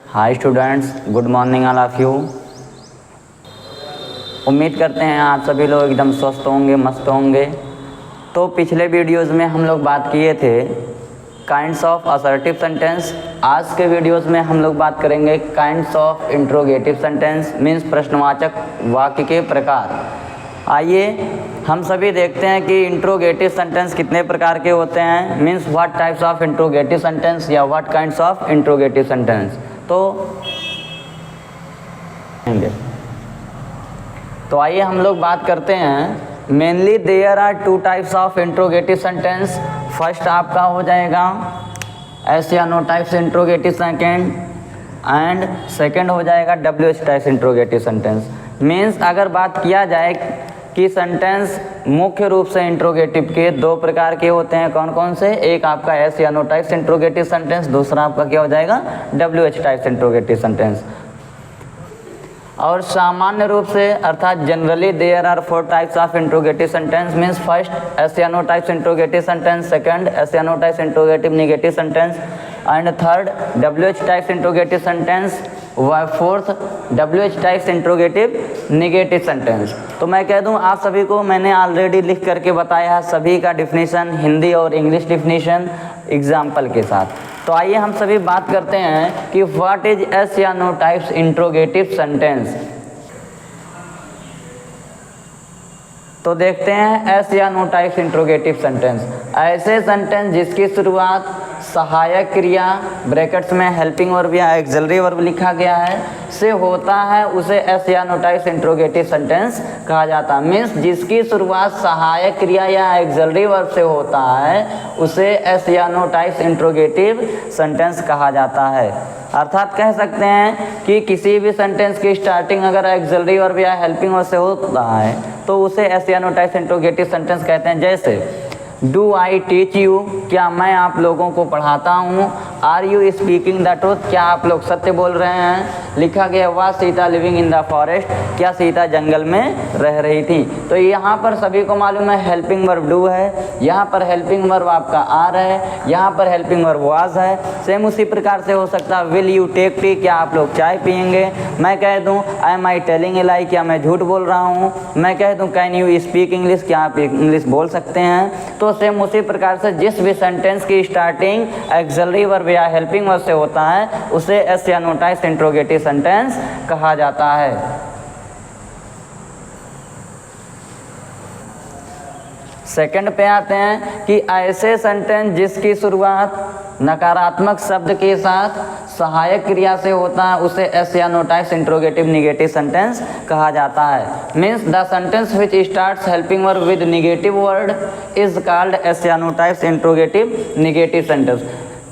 Hi students, good morning all of you. उम्मीद करते हैं आप सभी लोग एकदम स्वस्थ होंगे, मस्त होंगे। तो पिछले वीडियोज़ में हम लोग बात किए थे काइंड्स ऑफ असर्टिव सेंटेंस। आज के वीडियोज़ में हम लोग बात करेंगे kinds of interrogative sentence, means प्रश्नवाचक वाक्य के प्रकार। आइए हम सभी देखते हैं कि इंट्रोगेटिव सेंटेंस कितने प्रकार के होते हैं, means what types of interrogative sentence या what kinds of interrogative sentence. तो आइए हम लोग बात करते हैं। Mainly there are two types of interrogative sentence. First आपका हो जाएगा एस या no types interrogative second, and second हो जाएगा WH types interrogative sentence. Means अगर बात किया जाए कि सेंटेंस मुख्य रूप से इंट्रोगेटिव के दो प्रकार के होते हैं, कौन कौन से? एक आपका एस या नो टाइप्स इंट्रोगेटिव सेंटेंस, दूसरा आपका क्या हो जाएगा WH टाइप्स इंट्रोगेटिव सेंटेंस। और सामान्य रूप से अर्थात generally there are 4 types of interrogative sentence. Means first yes या no types interrogative sentence, second yes या no types interrogative negative sentence, and third WH types interrogative sentence, व fourth WH types interrogative negative sentence. तो मैं कह दूं आप सभी को मैंने ऑलरेडी लिख करके बताया है सभी का डिफिनीशन, हिंदी और इंग्लिश डिफिनीशन एग्जाम्पल के साथ। तो आइए हम सभी बात करते हैं कि व्हाट इज एस या नो टाइप्स इंट्रोगेटिव सेंटेंस। तो देखते हैं एस या नो टाइप्स इंट्रोगेटिव सेंटेंस, ऐसे सेंटेंस जिसकी शुरुआत सहायक क्रिया ब्रैकेट्स में हेल्पिंग वर्ब या एक्सिलरी वर्ब लिखा गया है से होता है, उसे एस या नो टाइप्स इंट्रोगेटिव सेंटेंस कहा जाता है। मीन्स जिसकी शुरुआत सहायक क्रिया या एक्सिलरी वर्ब से होता है उसे एस या नो टाइप्स इंट्रोगेटिव सेंटेंस कहा जाता है। अर्थात कह सकते हैं कि किसी भी सेंटेंस की स्टार्टिंग अगर एक्सिलरी वर्ब या हेल्पिंग वर्ब से होता है तो उसे एस या नो टाइप्स इंट्रोगेटिव सेंटेंस कहते हैं। जैसे डू आई टीच यू, क्या मैं आप लोगों को पढ़ाता हूँ। Are you speaking the truth, क्या आप लोग सत्य बोल रहे हैं। लिखा गया was Sita living in the forest, क्या सीता जंगल में रह रही थी। तो यहाँ पर सभी को मालूम है हेल्पिंग वर्ब डू है, यहाँ पर हेल्पिंग वर्ब आपका आर है, यहाँ पर हेल्पिंग वर्ब वाज है। सेम उसी प्रकार से हो सकता है विल यू टेक टी, क्या आप लोग चाय पियेंगे। मैं कह दूँ am I telling a lie, क्या मैं झूठ बोल रहा हूँ। मैं कह दूँ कैन यू स्पीक इंग्लिश, क्या आप इंग्लिश बोल सकते हैं। तो सेम उसी प्रकार से जिस भी सेंटेंस की स्टार्टिंग एक्सिलरी वर्ब या हेल्पिंग वर्ब से होता है उसे एस या नो टाइप्स इंट्रोगेटिव सेंटेंस कहा जाता है। सेकंड पे आते हैं कि ऐसे सेंटेंस जिसकी शुरुआत नकारात्मक शब्द के साथ सहायक क्रिया से होता है उसे एस या no types interrogative negative sentence कहा जाता है। Means the sentence which starts helping verb with negative word is called yes या no types interrogative negative sentence.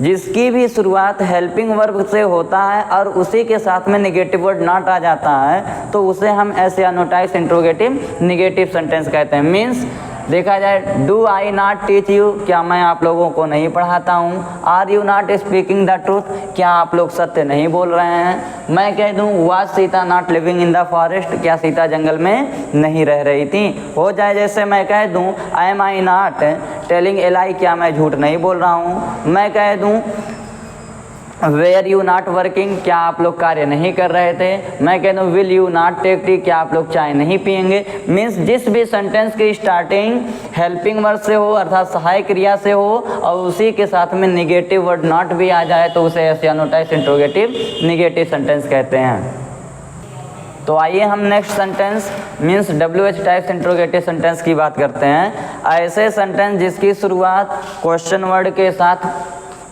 जिसकी भी शुरुआत हेल्पिंग वर्ब से होता है और उसी के साथ में नेगेटिव वर्ड नॉट आ जाता है तो उसे हम एस या no types interrogative negative sentence कहते हैं। मीन्स देखा जाए do I not teach you, क्या मैं आप लोगों को नहीं पढ़ाता हूँ। Are you not speaking the truth, क्या आप लोग सत्य नहीं बोल रहे हैं। मैं कह दूँ was Sita not living in the forest, क्या सीता जंगल में नहीं रह रही थी। हो जाए जैसे मैं कह दूँ am I not telling a lie, क्या मैं झूठ नहीं बोल रहा हूँ। मैं कह दूँ वेयर यू नॉट वर्किंग, क्या आप लोग कार्य नहीं कर रहे थे। मैं कह दूँ will you not take tea, क्या आप लोग चाय नहीं पियेंगे। मीन्स जिस भी सेंटेंस की स्टार्टिंग हेल्पिंग वर्ब से हो अर्थात सहायक क्रिया से हो और उसी के साथ में नेगेटिव वर्ड नॉट भी आ जाए तो उसे एस या no types interrogative negative sentence कहते हैं। तो आइए हम next sentence means WH types interrogative sentence की बात करते हैं। ऐसे सेंटेंस जिसकी शुरुआत क्वेश्चन वर्ड के साथ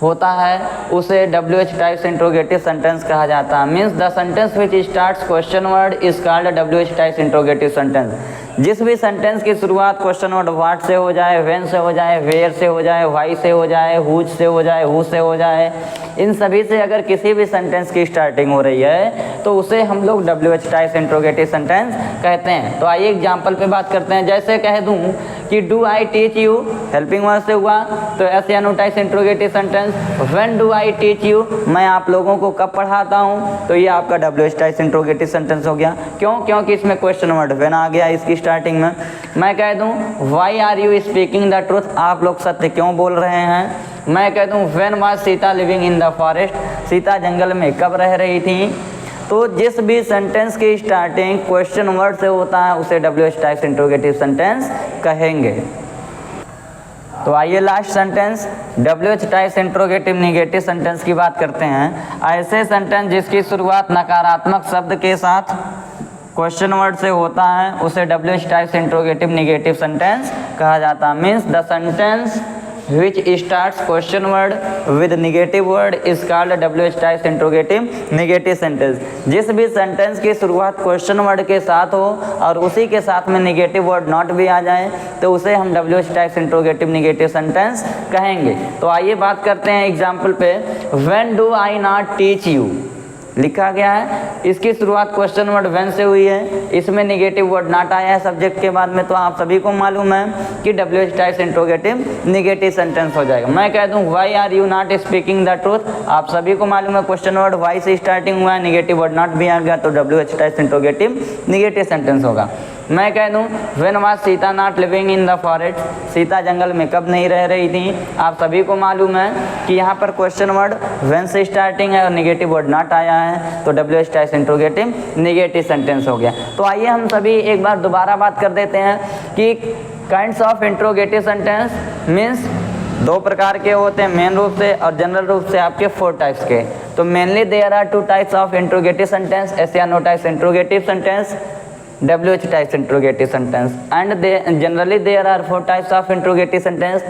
होता है उसे WH टाइप्स इंट्रोगेटिव सेंटेंस कहा जाता है। Means the sentence which starts question word is called WH types interrogative sentence. जिस भी सेंटेंस की शुरुआत क्वेश्चन वर्ड व्हाट से हो जाए, व्हेन से हो जाए, वेयर से हो जाए, व्हाई से हो जाए, हुज से हो जाए, हु से हो जाए, इन सभी से अगर किसी भी सेंटेंस की स्टार्टिंग हो रही है तो उसे हम लोग WH टाइप्स इंट्रोगेटिव सेंटेंस कहते हैं। तो आइए एग्जाम्पल पे बात करते हैं। जैसे कह दूँ कि do I teach you, helping verb से हुआ तो एस या no types interrogative sentence. When do I teach you, मैं आप लोगों को कब पढ़ाता हूँ, तो ये आपका WH टाइप्स इंट्रोगेटिव सेंटेंस हो गया। क्यों? क्योंकि इसमें क्वेश्चन वर्ड व्हेन आ गया इसकी स्टार्टिंग में। मैं कह दूँ why are you speaking the truth, आप लोग सत्य क्यों बोल रहे हैं। मैं कह दूँ when was Sita living in the forest, Sita जंगल में कब रह रही थी। तो जिस भी सेंटेंस की स्टार्टिंग क्वेश्चन वर्ड से होता है उसे WH टाइप्स इंट्रोगेटिव सेंटेंस कहेंगे। तो आइए last sentence WH types interrogative negative sentence की बात करते हैं। ऐसे सेंटेंस जिसकी शुरुआत नकारात्मक शब्द के साथ क्वेश्चन वर्ड से होता है उसे WH types interrogative negative sentence कहा जाता है। Means the sentence which starts question word with negative word is called WH types interrogative negative sentence. जिस भी सेंटेंस की शुरुआत क्वेश्चन वर्ड के साथ हो और उसी के साथ में निगेटिव वर्ड नॉट भी आ जाए तो उसे हम WH types interrogative negative sentence कहेंगे। तो आइए बात करते हैं एग्जाम्पल पे। When do I not teach you लिखा गया है, इसकी शुरुआत क्वेश्चन वर्ड व्हेन से हुई है, इसमें निगेटिव वर्ड नॉट आया है सब्जेक्ट के बाद में, तो आप सभी को मालूम है कि WH types interrogative negative sentence हो जाएगा। मैं कह दूं why are you not speaking the truth, आप सभी को मालूम है क्वेश्चन वर्ड व्हाई से स्टार्टिंग हुआ है, निगेटिव वर्ड नॉट भी आ गया तो WH types interrogative negative sentence होगा। मैं कह दूं when was Sita not living in the forest, Sita जंगल में कब नहीं रह रही थी, आप सभी को मालूम है कि यहाँ पर क्वेश्चन वर्ड व्हेन से स्टार्टिंग है और निगेटिव वर्ड नॉट आया है तो WH types interrogative negative sentence हो गया। तो आइए हम सभी एक बार दोबारा बात कर देते हैं कि kinds of interrogative sentence means दो प्रकार के होते हैं, मेन रूप से और जनरल रूप से आपके 4 टाइप्स के। तो mainly there are 2 types of interrogative sentence, yes या no types interrogative sentence, WH types interrogative sentence, and generally there are 4 types of interrogative sentence.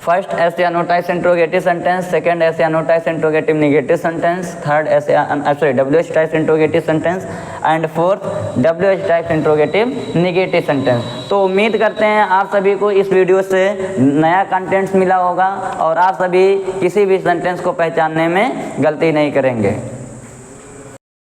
First S या no types interrogative sentence, second S या no types interrogative negative sentence, third WH types interrogative sentence and fourth WH types interrogative negative sentence। तो उम्मीद करते हैं आप सभी को इस वीडियो से नया कंटेंट्स मिला होगा और आप सभी किसी भी सेंटेंस को पहचानने में गलती नहीं करेंगे।